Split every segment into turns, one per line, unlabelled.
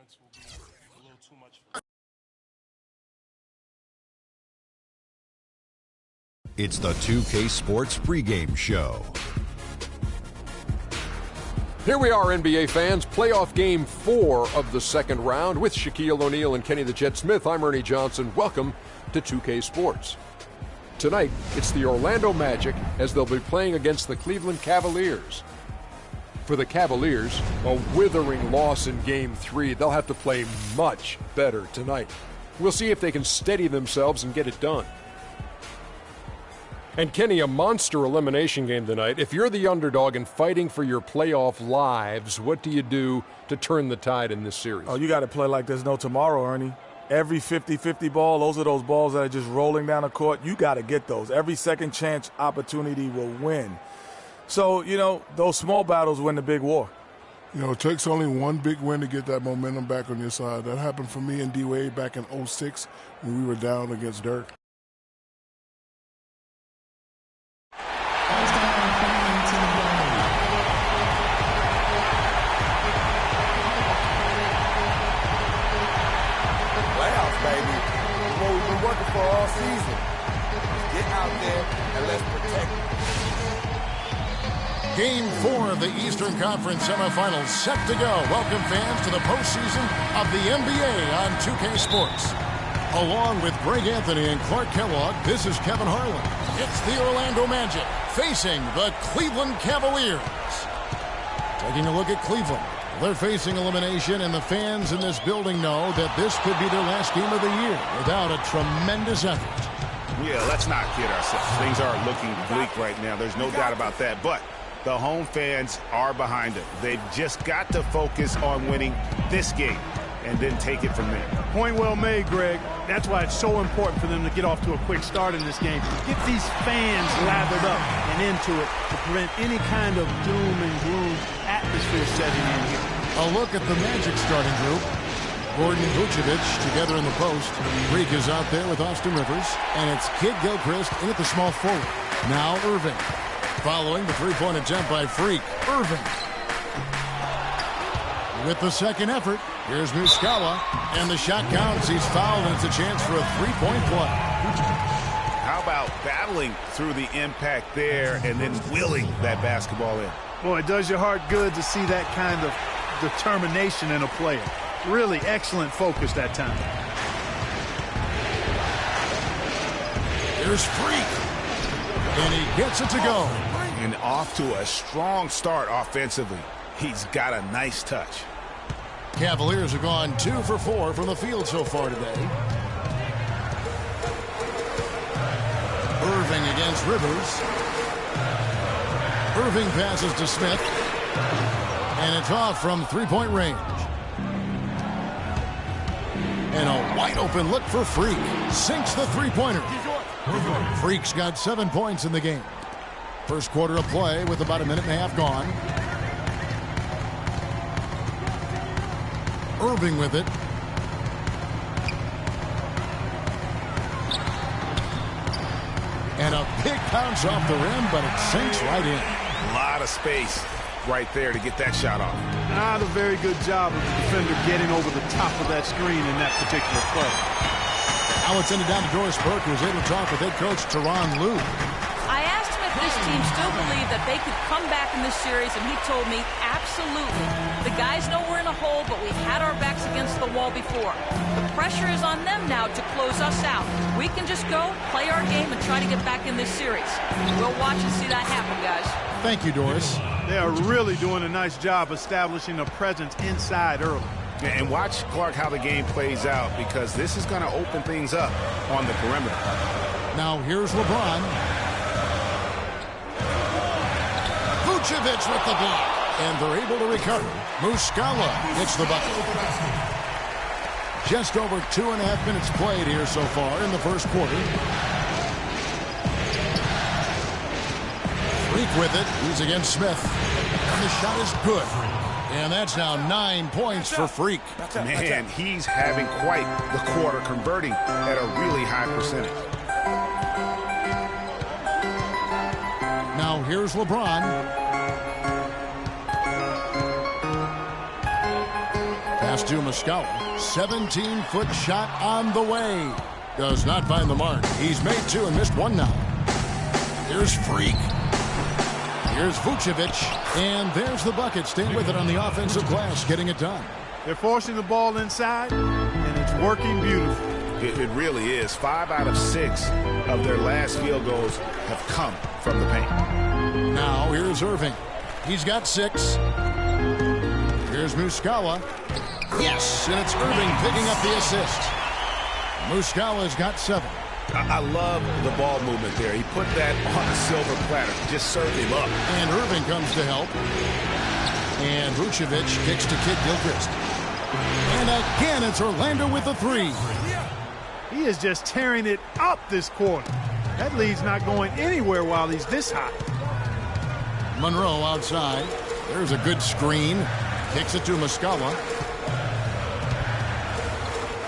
defense will be a little too much for them.
It's the 2K Sports pregame show.
Here we are, NBA fans. Playoff game 4 of the second round with Shaquille O'Neal and Kenny the Jet Smith. I'm Ernie Johnson. Welcome to 2K Sports. Tonight, it's the Orlando Magic as they'll be playing against the Cleveland Cavaliers. For the Cavaliers, a withering loss in Game 3. They'll have to play much better tonight. We'll see if they can steady themselves and get it done. And Kenny, a monster elimination game tonight. If you're the underdog and fighting for your playoff lives, what do you do to turn the tide in this series?
Oh, you got to play like there's no tomorrow, Ernie. Every 50-50 ball, those are those balls that are just rolling down the court. You got to get those. Every second chance opportunity will win. So, those small battles win the big war.
It takes only one big win to get that momentum back on your side. That happened for me and D-Wade back in 2006 when we were down against Dirk.
Working for all season. Get out there and let's protect it.
Game 4 of the Eastern Conference semifinals set to go. Welcome fans to the postseason of the NBA on 2K Sports. Along with Greg Anthony and Clark Kellogg, this is Kevin Harlan. It's the Orlando Magic facing the Cleveland Cavaliers. Taking a look at Cleveland. They're facing elimination, and the fans in this building know that this could be their last game of the year without a tremendous effort.
Yeah, let's not kid ourselves. Things are looking bleak right now. There's no doubt about that. But the home fans are behind them. They've just got to focus on winning this game and then take it from there.
Point well made, Greg. That's why it's so important for them to get off to a quick start in this game. Get these fans lathered up and into it to prevent any kind of doom and gloom atmosphere setting in here.
A look at the Magic starting group. Gordon Vucevic together in the post. Freak is out there with Austin Rivers. And it's Kid Gilchrist in at the small forward. Now Irving. Following the three-point attempt by Freak. Irving. With the second effort, here's Muscala. And the shot counts. He's fouled, and it's a chance for a three-point play.
How about battling through the impact there and then willing that basketball in?
Boy, it does your heart good to see that kind of determination in a player. Really excellent focus that time.
Here's Freak. And he gets it to go.
And off to a strong start offensively. He's got a nice touch.
Cavaliers have gone 2 for 4 from the field so far today. Irving against Rivers. Irving passes to Smith. And it's off from three-point range. And a wide-open look for Freak. Sinks the three-pointer. Freak's got 7 points in the game. First quarter of play with about a minute and a half gone. Irving with it. And a big bounce off the rim, but it sinks right in.
A lot of space right there to get that shot off.
Not a very good job of the defender getting over the top of that screen in that particular play.
Now it's ended down to Doris Burke, who was able to talk with head coach Tyronn Lue.
I asked him if this team still believed that they could come back in this series, and he told me absolutely. The guys know we're in a hole, but we've had our backs against the wall before. The pressure is on them now to close us out. We can just go, play our game, and try to get back in this series. We'll watch and see that happen, guys.
Thank you, Doris.
They are really doing a nice job establishing a presence inside early.
And watch, Clark, how the game plays out, because this is going to open things up on the perimeter.
Now here's LeBron. Vucevic with the block. And they're able to recover. Muscala hits the bucket. Just over 2.5 minutes played here so far in the first quarter. Freak with it. He's against Smith. And the shot is good. And that's now 9 points for Freak.
Man, he's having quite the quarter, converting at a really high percentage.
Now here's LeBron. Pass to Muscala. 17-foot shot on the way. Does not find the mark. He's made two and missed one now. Here's Freak. Here's Vucevic. And there's the bucket. Staying with it on the offensive glass, getting it done.
They're forcing the ball inside, and it's working beautifully.
It really is. 5 out of 6 of their last field goals have come from the paint.
Now here's Irving. He's got 6. Here's Muscala. Yes, and it's Irving picking up the assist. Muscala's got 7.
I love the ball movement there. He put that on a silver platter. Just served him up.
And Irving comes to help. And Vucevic kicks to Kid Gilchrist. And again, it's Orlando with the 3.
He is just tearing it up this quarter. That lead's not going anywhere while he's this hot.
Monroe outside. There's a good screen. Kicks it to Muscala.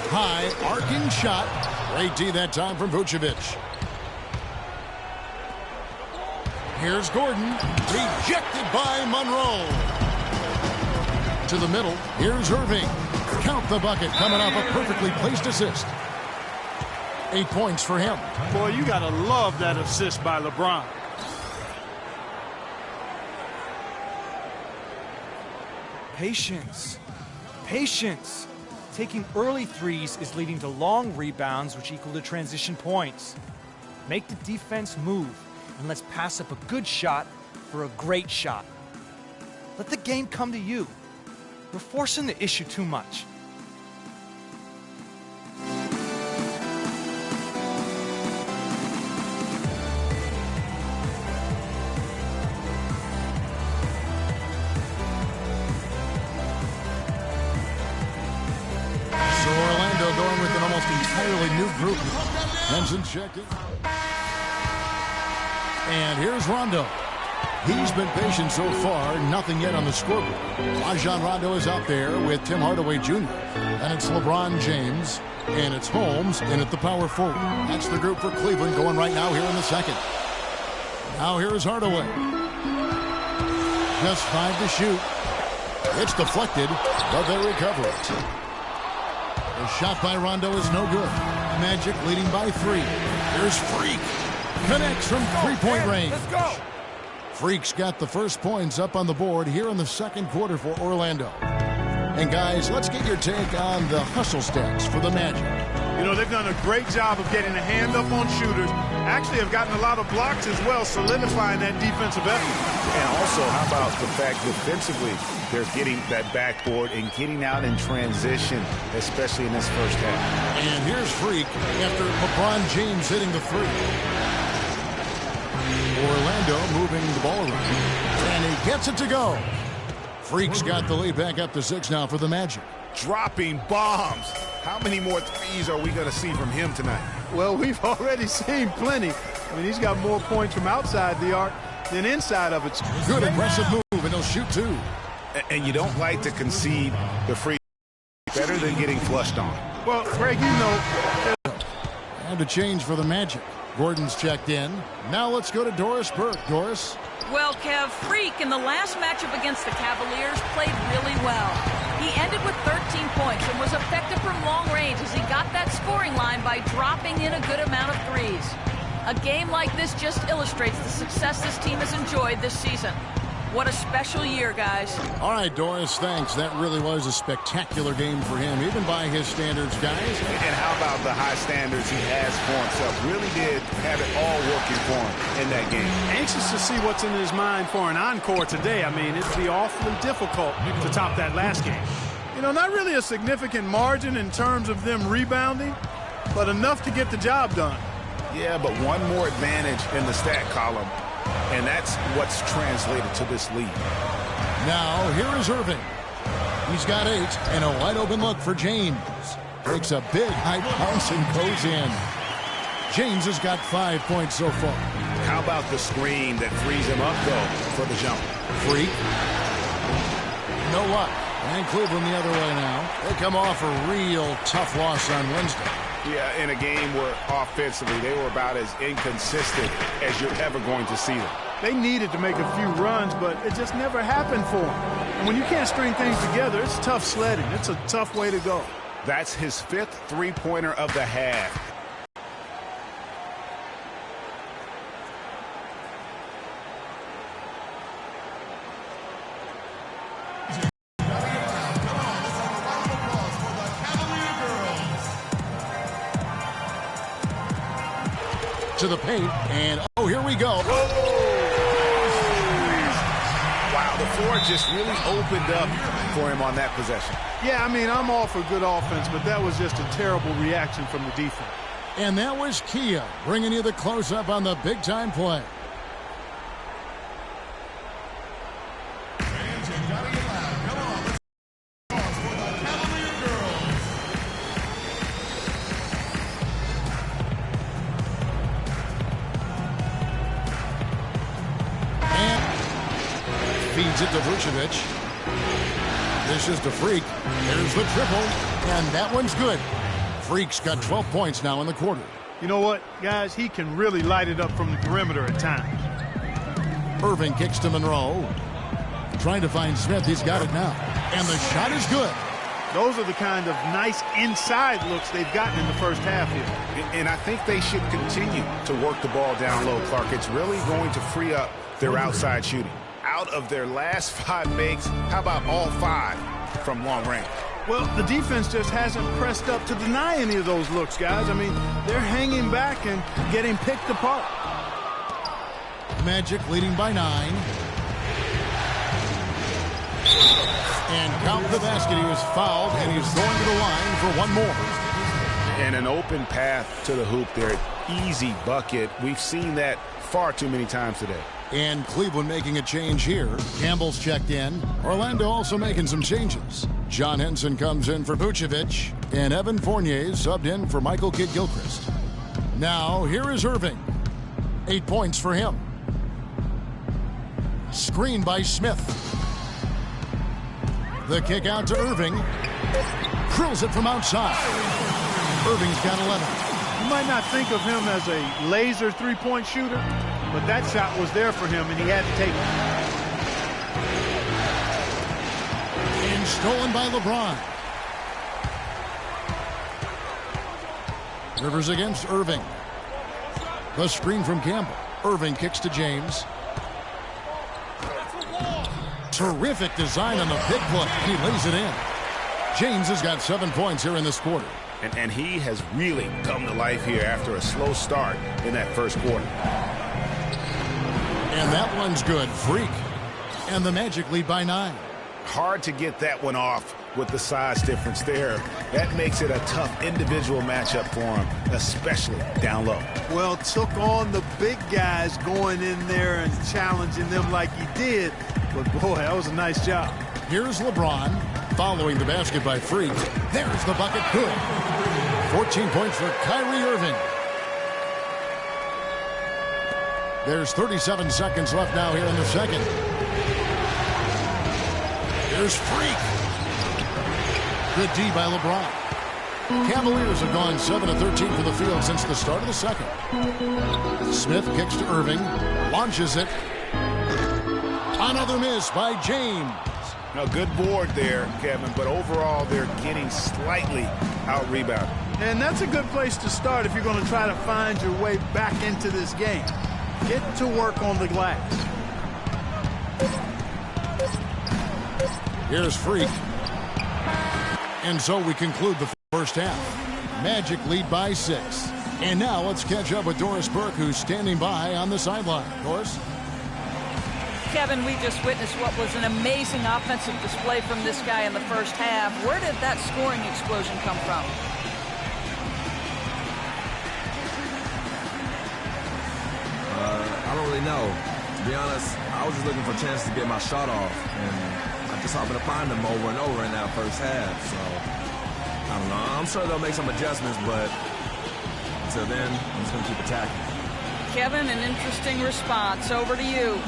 High arcing shot. Great D that time from Vucevic. Here's Gordon. Rejected by Monroe. To the middle. Here's Irving. Count the bucket coming off a perfectly placed assist. 8 points for him.
Boy, you got to love that assist by LeBron.
Patience. Patience. Taking early threes is leading to long rebounds, which equal to transition points. Make the defense move, and let's pass up a good shot for a great shot. Let the game come to you. We're forcing the issue too much.
Going with an almost entirely new group. Henson checked in. And here's Rondo. He's been patient so far, nothing yet on the scoreboard. Rajon Rondo is out there with Tim Hardaway Jr. And it's LeBron James, and it's Holmes, and at the power forward. That's the group for Cleveland going right now here in the second. Now here's Hardaway. Just 5 to shoot. It's deflected, but they recover it. The shot by Rondo is no good. Magic leading by 3. Here's Freak. Connects from three-point range.
Let's go.
Freak's got the first points up on the board here in the second quarter for Orlando. And guys, let's get your take on the hustle stats for the Magic.
You know, they've done a great job of getting a hand up on shooters. Actually have gotten a lot of blocks as well, solidifying that defensive effort.
And also, how about the fact defensively, they're getting that backboard and getting out in transition, especially in this first half.
And here's Freak after LeBron James hitting the 3. Orlando moving the ball around. And he gets it to go. Freak's got the lead back up to 6 now for the Magic.
Dropping bombs. How many more threes are we going to see from him tonight?
Well, we've already seen plenty. I mean, he's got more points from outside the arc than inside of it.
Good aggressive move, and he'll shoot 2.
And you don't like to concede the free. Better than getting flushed on.
Well, Greg, you know.
And a change for the Magic. Gordon's checked in. Now let's go to Doris Burke. Doris.
Well, Kev, Freak in the last matchup against the Cavaliers played really well. He ended with 13 points and was effective from long range as he got that scoring line by dropping in a good amount of threes. A game like this just illustrates the success this team has enjoyed this season. What a special year, guys.
All right, Doris, thanks. That really was a spectacular game for him, even by his standards, guys.
And how about the high standards he has for himself? Really did have it all working for him in that game.
Anxious to see what's in his mind for an encore today. I mean, it'd be awfully difficult to top that last game. You know, not really a significant margin in terms of them rebounding, but enough to get the job done.
Yeah, but one more advantage in the stat column. And that's what's translated to this lead.
Now, here is Irving. He's got 8 and a wide open look for James. Takes a big high bounce and goes in. James has got 5 points so far.
How about the screen that frees him up, though, for the jump?
Freak. No luck. And Cleveland the other way now. They come off a real tough loss on Wednesday.
Yeah, in a game where offensively they were about as inconsistent as you're ever going to see them.
They needed to make a few runs, but it just never happened for them. And when you can't string things together, it's tough sledding. It's a tough way to go.
That's his 5th three-pointer of the half.
To the paint, and oh, here we go.
Wow, the floor just really opened up for him on that possession.
Yeah, I mean, I'm all for good offense, but that was just a terrible reaction from the defense.
And that was Kia bringing you the close-up on the big-time play. Feeds it to Vucevic. This is to Freak. There's the triple, and that one's good. Freak's got 12 points now in the quarter.
You know what, guys? He can really light it up from the perimeter at times.
Irving kicks to Monroe. Trying to find Smith. He's got it now. And the shot is good.
Those are the kind of nice inside looks they've gotten in the first half here.
And I think they should continue to work the ball down low, Clark. It's really going to free up their outside shooting. Out of their last 5 makes, how about all 5 from long range?
Well, the defense just hasn't pressed up to deny any of those looks, guys. I mean, they're hanging back and getting picked apart.
Magic leading by 9. And count the basket. He was fouled, and he's going to the line for one more.
And an open path to the hoop there. Easy bucket. We've seen that far too many times today.
And Cleveland making a change here. Campbell's checked in. Orlando also making some changes. John Henson comes in for Vucevic. And Evan Fournier subbed in for Michael Kidd-Gilchrist. Now, here is Irving. 8 points for him. Screen by Smith. The kick out to Irving. Drills it from outside. Irving's got 11.
You might not think of him as a laser three-point shooter, but that shot was there for him, and he had to take it.
And stolen by LeBron. Rivers against Irving. The screen from Campbell. Irving kicks to James. Terrific design on the big play. He lays it in. James has got 7 points here in this quarter.
And he has really come to life here after a slow start in that first quarter.
And that one's good. Freak. And the Magic lead by 9.
Hard to get that one off with the size difference there. That makes it a tough individual matchup for him, especially down low.
Well, took on the big guys going in there and challenging them like he did. But, boy, that was a nice job.
Here's LeBron following the basket by Freak. There's the bucket. Good. 14 points for Kyrie Irving. There's 37 seconds left now here in the second. There's Freak. Good D by LeBron. Cavaliers have gone 7 of 13 from the field since the start of the second. Smith kicks to Irving. Launches it. Another miss by James.
A good board there, Kevin, but overall they're getting slightly out-rebounded.
And that's a good place to start if you're going to try to find your way back into this game. Get to work on the glass.
Here's Freak. And so we conclude the first half. Magic lead by 6. And now let's catch up with Doris Burke, who's standing by on the sideline. Doris?
Kevin, we just witnessed what was an amazing offensive display from this guy in the first half. Where did that scoring explosion come from?
I don't really know. To be honest, I was just looking for a chance to get my shot off, and I just happened to find them over and over in that first half. So, I don't know. I'm sure they'll make some adjustments, but until then, I'm just going to keep attacking.
Kevin, an interesting response. Over to you.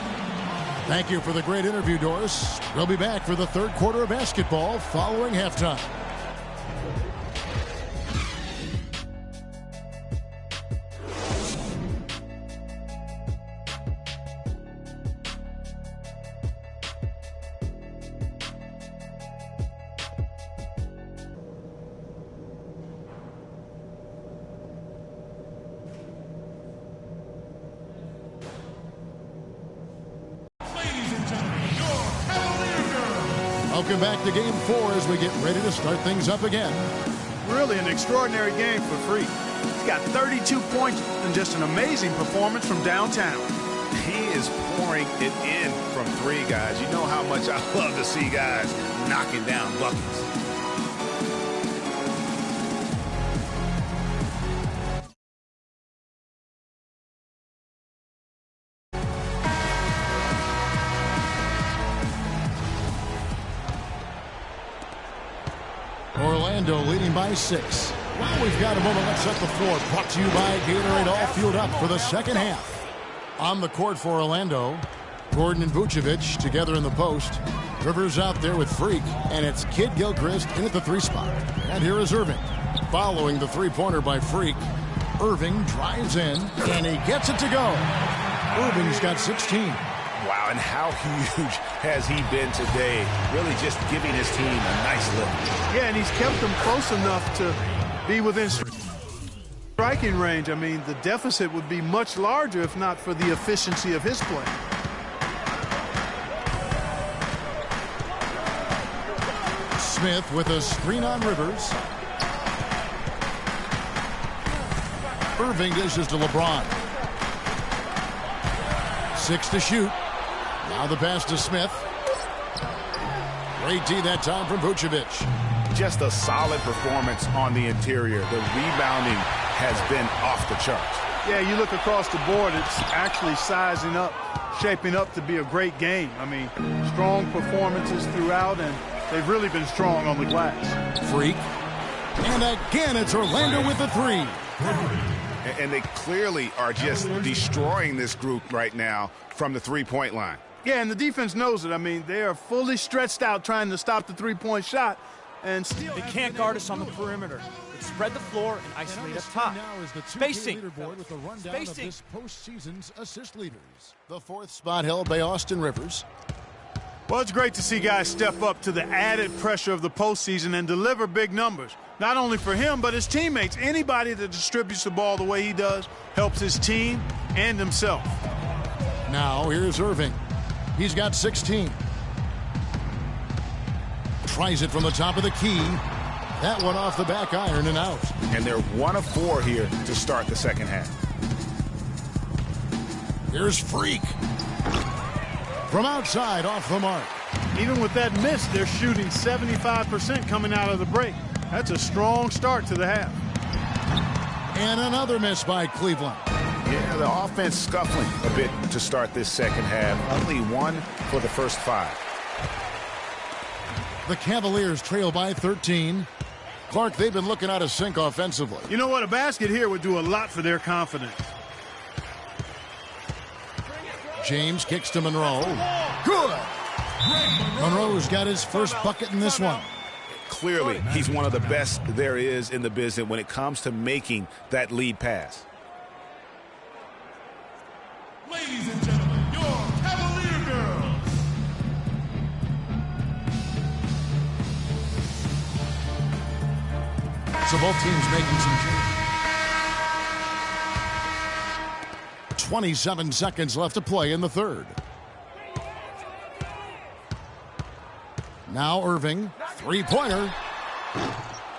Thank you for the great interview, Doris. We'll be back for the third quarter of basketball following halftime. Welcome back to Game 4 as we get ready to start things up again.
Really an extraordinary game for Freak. He's got 32 points and just an amazing performance from downtown.
He is pouring it in from three, guys. You know how much I love to see guys knocking down buckets.
Orlando leading by 6. Well, we've got a moment. Let's set the floor. Brought to you by Gatorade, all fueled up for the second half. On the court for Orlando, Gordon and Vucevic together in the post. Rivers out there with Freak, and it's Kid Gilchrist in at the 3 spot. And here is Irving. Following the three-pointer by Freak, Irving drives in, and he gets it to go. Irving's got 16.
Wow, and how huge has he been today? Really just giving his team a nice lift.
Yeah, and he's kept them close enough to be within striking range. I mean, the deficit would be much larger if not for the efficiency of his play.
Smith with a screen on Rivers. Irving dishes to LeBron. 6 to shoot. Now the pass to Smith. Great D that time from Vucevic.
Just a solid performance on the interior. The rebounding has been off the charts.
Yeah, you look across the board, it's actually sizing up, shaping up to be a great game. I mean, strong performances throughout, and they've really been strong on the glass.
Freak. And again, it's Orlando with the 3.
And they clearly are just destroying this group right now from the three-point line.
Yeah, and the defense knows it. I mean, they are fully stretched out trying to stop the three-point shot. And still
They can't guard us on the perimeter. Let's spread the floor and isolate up top.
Now is the 2K
Spacing.
leaderboard with the rundown
Spacing.
of this postseason's assist leaders. The 4th spot held by Austin Rivers.
Well, it's great to see guys step up to the added pressure of the postseason and deliver big numbers. Not only for him, but his teammates. Anybody that distributes the ball the way he does helps his team and himself.
Now here's Irving. He's got 16. Tries it from the top of the key. That one off the back iron and out.
And they're 1 of 4 here to start the second half.
Here's Freak. From outside, off the mark.
Even with that miss, they're shooting 75% coming out of the break. That's a strong start to the half.
And another miss by Cleveland.
Yeah, the offense scuffling a bit to start this second half. Only 1 for the first 5.
The Cavaliers trail by 13. Clark, they've been looking out of sync offensively.
You know what? A basket here would do a lot for their confidence.
James kicks to Monroe. Good! Monroe's got his first bucket in this one.
Clearly, he's one of the best there is in the business when it comes to making that lead pass.
Ladies and gentlemen, your Cavalier girls.
So both teams making some changes. 27 seconds left to play in the third. Now Irving, three-pointer.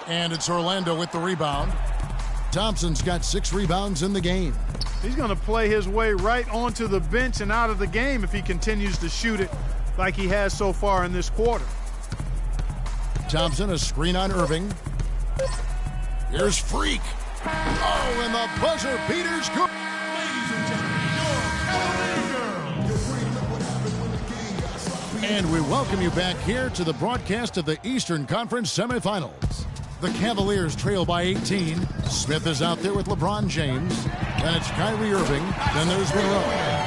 And it's Orlando with the rebound. Thompson's got 6 rebounds in the game.
He's going to play his way right onto the bench and out of the game if he continues to shoot it like he has so far in this quarter.
Thompson, a screen on Irving. Here's Freak. Oh, and the buzzer beater's good.
Ladies and gentlemen, your Cavalier girls.
And we welcome you back here to the broadcast of the Eastern Conference semifinals. The Cavaliers trail by 18. Smith is out there with LeBron James. Then it's Kyrie Irving. Then there's Monroe.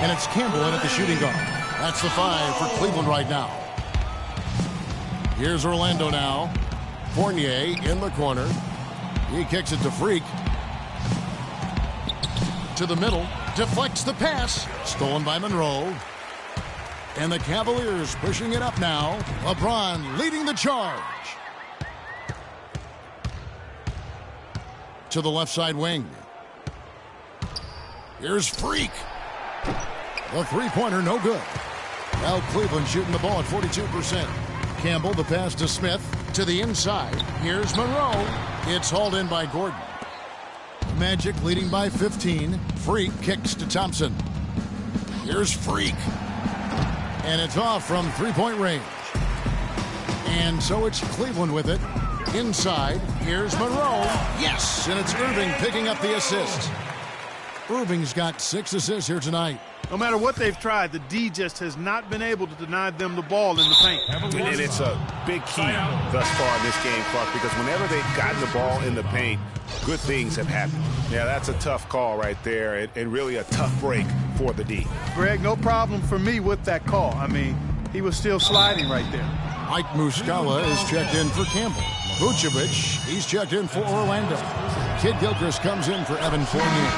And it's Campbell in at the shooting guard. That's the 5 for Cleveland right now. Here's Orlando now. Fournier in the corner. He kicks it to Freak. To the middle. Deflects the pass. Stolen by Monroe. And the Cavaliers pushing it up now. LeBron leading the charge. To the left side wing. Here's Freak. The three-pointer no good. Now Cleveland shooting the ball at 42%. Campbell, the pass to Smith. To the inside. Here's Monroe. It's hauled in by Gordon. Magic leading by 15. Freak kicks to Thompson. Here's Freak. And it's off from three-point range. And so it's Cleveland with it. Inside. Here's Monroe. Yes! And it's Irving picking up the assist. Irving's got 6 assists here tonight.
No matter what they've tried, the D just has not been able to deny them the ball in the paint.
And it's a big key thus far in this game, Clark, because whenever they've gotten the ball in the paint, good things have happened. Yeah, that's a tough call right there, and really a tough break for the D.
Greg, no problem for me with that call. I mean, he was still sliding right there.
Mike Muscala is checked in for Campbell. Vucevic, he's checked in for Orlando. Kid Gilchrist comes in for Evan Fournier.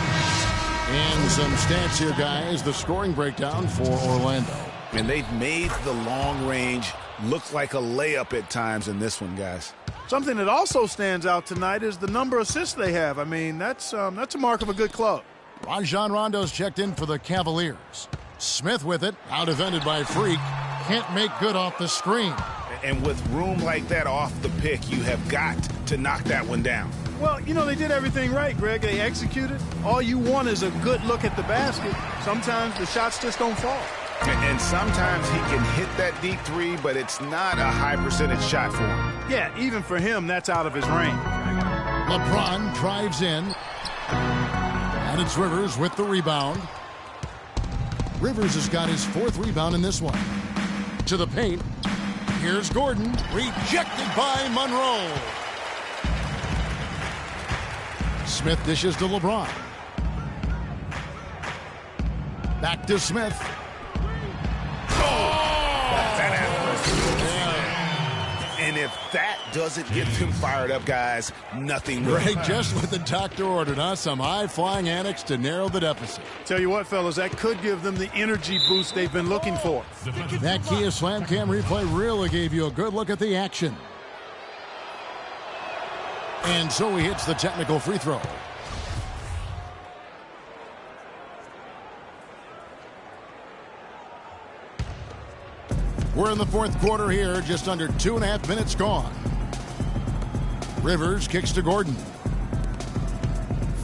And some stats here, guys. The scoring breakdown for Orlando.
And they've made the long range look like a layup at times in this one, guys.
Something that also stands out tonight is the number of assists they have. I mean, that's a mark of a good club.
Rajon Rondo's checked in for the Cavaliers. Smith with it, out defended by Freak. Can't make good off the screen.
And with room like that off the pick, you have got to knock that one down.
Well, you know, they did everything right, Greg. They executed. All you want is a good look at the basket. Sometimes the shots just don't fall.
And sometimes he can hit that deep three, but it's not a high percentage shot for him.
Yeah, even for him, that's out of his range.
LeBron drives in. And it's Rivers with the rebound. Rivers has got his 4th rebound in this one. To the paint. Here's Gordon. Rejected by Monroe. Smith dishes to LeBron. Back to Smith.
And if that doesn't get them fired up, guys, nothing will.
Greg, just what the doctor ordered, huh? Some high-flying antics to narrow the deficit.
Tell you what, fellas, that could give them the energy boost they've been looking for.
That Kia Slam Cam replay really gave you a good look at the action. And so he hits the technical free throw. We're in the 4th quarter here, just under 2.5 minutes gone. Rivers kicks to Gordon.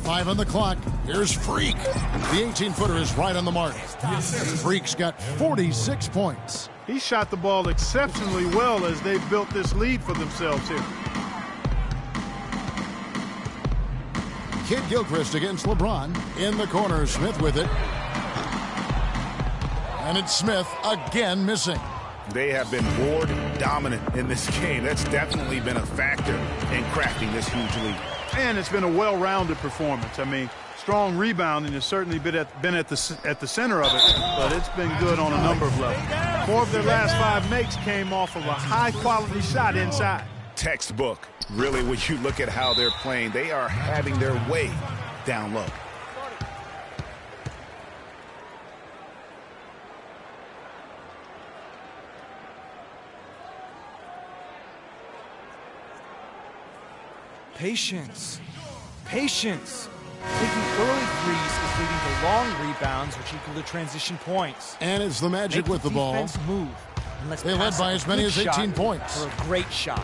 5 on the clock. Here's Freak. The 18-footer is right on the mark. Freak's got 46 points.
He shot the ball exceptionally well as they've built this lead for themselves here.
Kid Gilchrist against LeBron. In the corner, Smith with it. And it's Smith again missing.
They have been board dominant in this game. That's definitely been a factor in crafting this huge lead.
And it's been a well-rounded performance. I mean, strong rebounding has certainly been at the center of it, but it's been good on a number of levels. 4 of their last 5 makes came off of a high-quality shot inside.
Textbook. Really, when you look at how they're playing, they are having their way down low.
Patience. Patience. Taking early threes is leading to long rebounds, which equal to transition points.
And it's the Magic with the ball.
Move. And let's
they led by as many as 18 points.
For a great shot.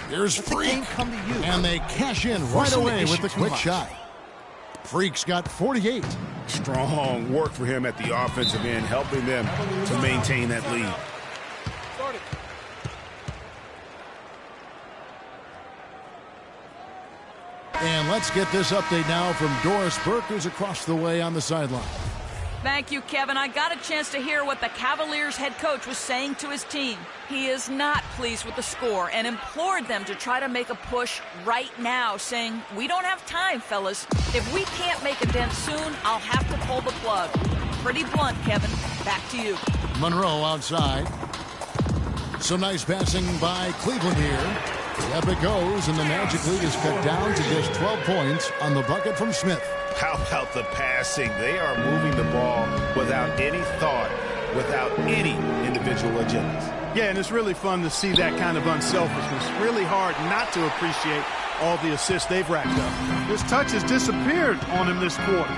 Here's Freak.
Come to you.
And they cash in right away with the quick shot. Freak's got 48.
Strong work for him at the offensive end, helping them to maintain that lead.
And let's get this update now from Doris Burke, who's across the way on the sideline.
Thank you, Kevin. I got a chance to hear what the Cavaliers head coach was saying to his team. He is not pleased with the score and implored them to try to make a push right now, saying, "We don't have time, fellas. If we can't make a dent soon, I'll have to pull the plug." Pretty blunt, Kevin. Back to you.
Monroe outside. Some nice passing by Cleveland here. Up it goes, and the Magic lead is cut down to just 12 points on the bucket from Smith.
How about the passing? They are moving the ball without any thought, without any individual agendas.
Yeah, and it's really fun to see that kind of unselfishness. Really hard not to appreciate all the assists they've racked up. His touch has disappeared on him this quarter.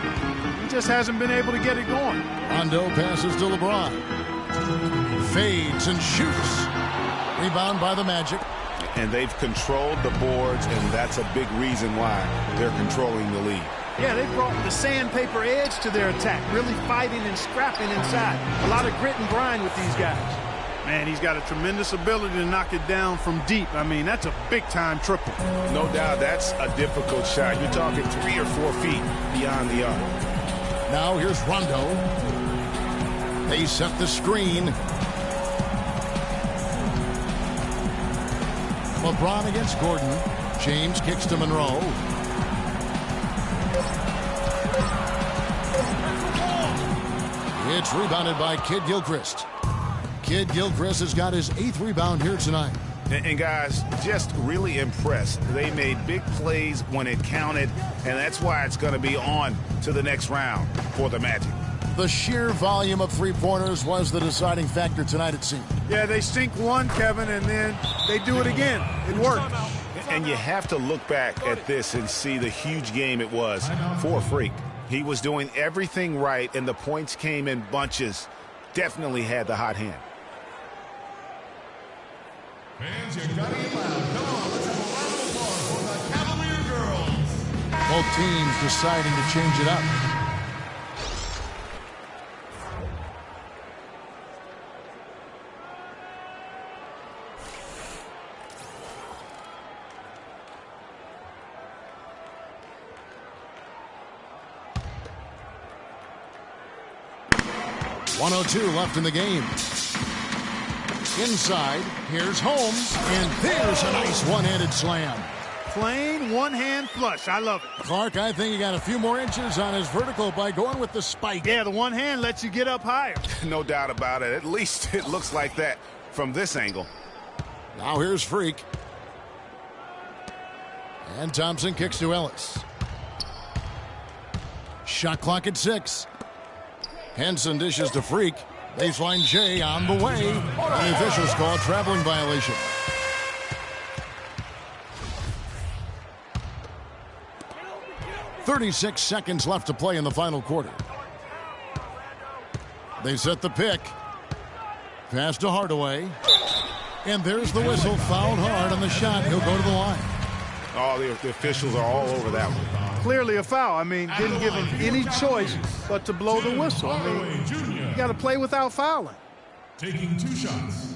He just hasn't been able to get it going.
Rondo passes to LeBron. Fades and shoots. Rebound by the Magic.
And they've controlled the boards, and that's a big reason why they're controlling the lead.
Yeah, they brought the sandpaper edge to their attack, really fighting and scrapping inside. A lot of grit and grind with these guys. Man, he's got a tremendous ability to knock it down from deep. I mean, that's a big-time triple.
No doubt that's a difficult shot. You're talking 3 or 4 feet beyond the arc.
Now here's Rondo. They set the screen. LeBron against Gordon. James kicks to Monroe. It's rebounded by Kid Gilchrist. Kid Gilchrist has got his 8th rebound here tonight.
And guys, just really impressed. They made big plays when it counted, and that's why it's going to be on to the next round for the Magic.
The sheer volume of three-pointers was the deciding factor tonight, it seemed.
Yeah, they sink one, Kevin, and then they do it again. It worked.
And you have to look back at this and see the huge game it was for Freak. He was doing everything right, and the points came in bunches. Definitely had the hot hand.
Fans, you gotta get loud. Come on, let's have a round of applause for the Cavalier girls.
Both teams deciding to change it up. .102 left in the game. Inside, here's Holmes, and there's a nice one-handed slam.
Plain one-hand flush. I love it.
Clark, I think he got a few more inches on his vertical by going with the spike.
Yeah, the one hand lets you get up higher.
No doubt about it. At least it looks like that from this angle.
Now here's Freak. And Thompson kicks to Ellis. Shot clock at 6. Henson dishes to Freak. Baseline J on the way. And the officials call a traveling violation. .36 seconds left to play in the final quarter. They set the pick. Pass to Hardaway. And there's the whistle. Fouled hard on the shot. He'll go to the line.
Oh, the officials are all over that one.
Clearly a foul. I mean, didn't give him any choice but to blow the whistle. I mean, you got to play without fouling.
Taking 2 shots.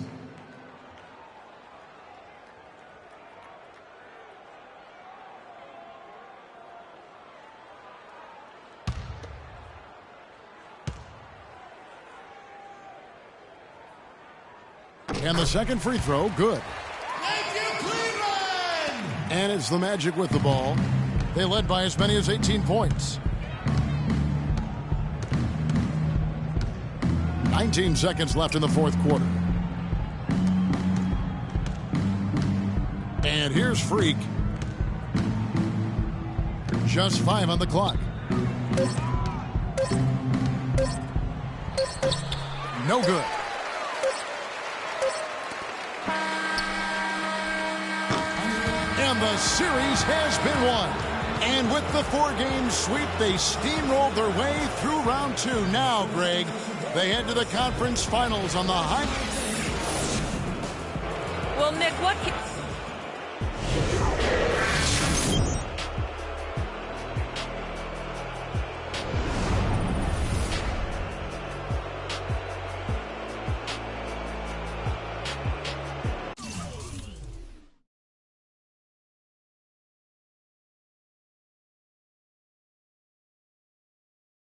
And the second free throw, good.
Thank you, Cleveland!
And it's the Magic with the ball. They led by as many as 18 points. 19 seconds left in the fourth quarter. And here's Freak. Just 5 on the clock. No good. And the series has been won. And with the 4-game sweep, they steamrolled their way through round 2. Now, Greg, they head to the conference finals on the high.
Well, Nick, what can...